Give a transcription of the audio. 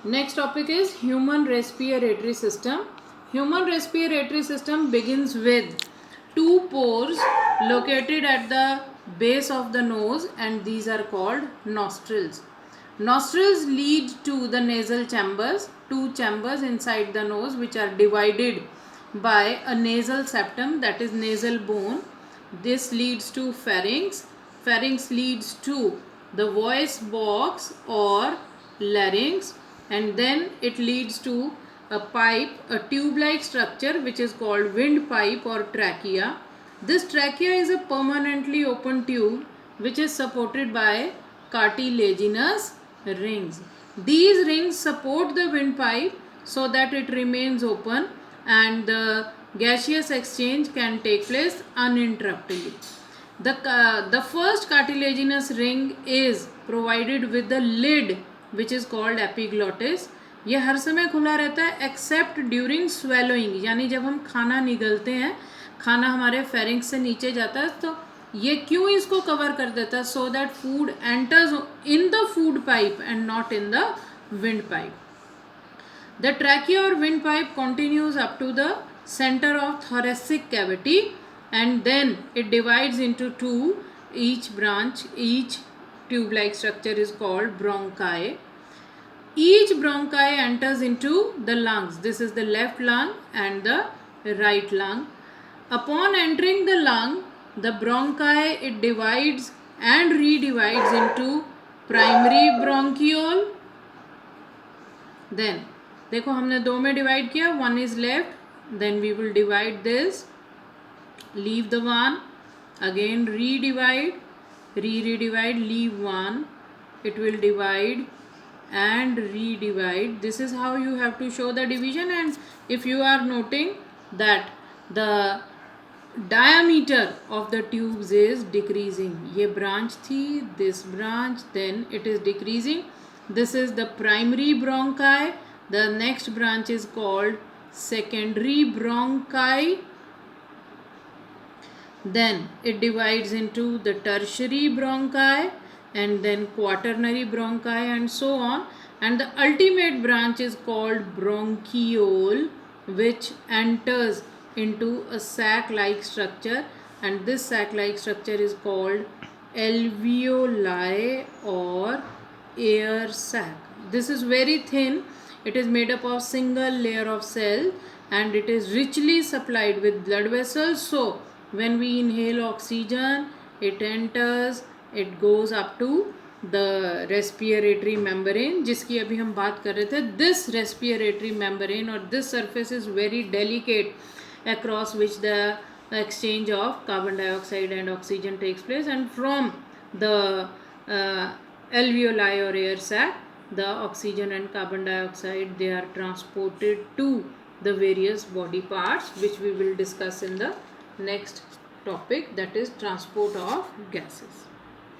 Next topic is human respiratory system. Human respiratory system begins with two pores located at the base of the nose, and these are called nostrils. Nostrils lead to the nasal chambers, two chambers inside the nose which are divided by a nasal septum, that is nasal bone. This leads to pharynx. Pharynx leads to the voice box or larynx, and then it leads to a pipe, a tube-like structure which is called windpipe or trachea. This trachea is a permanently open tube which is supported by cartilaginous rings. These rings support the windpipe so that it remains open and the gaseous exchange can take place uninterruptedly. The first cartilaginous ring is provided with the lid which is called epiglottis. ये हर समय खुला रहता है accept during swallowing, यानी जब हम खाना निगलते हैं, खाना हमारे फेरिंक्स से नीचे जाता है, तो ये क्यों इसको कवर कर देता है? So that food enters in the food pipe and not in the wind pipe. The trachea or windpipe continues up to the center of thoracic cavity, and then it divides into two. Each branch, each tube-like structure is called bronchi. Each bronchi enters into the lungs. This is the left lung and the right lung. Upon entering the lung, the bronchi, it divides and redivides into primary bronchiole. Then देखो हमने दो में divide किया, one is left, then we will divide this, leave the one, again redivide, redivide, leave one, it will divide and redivide. This is how you have to show the division. And if you are noting that the diameter of the tubes is decreasing, ये branch थी, this branch, then it is decreasing. This is the primary bronchi. The next branch is called secondary bronchi. Then it divides into the tertiary bronchi and then quaternary bronchi and so on. And the ultimate branch is called bronchiole, which enters into a sac-like structure, and this sac-like structure is called alveoli or air sac. This is very thin. It is made up of single layer of cell and it is richly supplied with blood vessels. So when we inhale oxygen, it enters, it goes up to the respiratory membrane, जिसकी अभी हम बात कर रहे थे. This respiratory membrane or this surface is very delicate, across which the exchange of carbon dioxide and oxygen takes place, and from the alveoli or air sac, the oxygen and carbon dioxide, they are transported to the various body parts, which we will discuss in the next topic, that is transport of gases.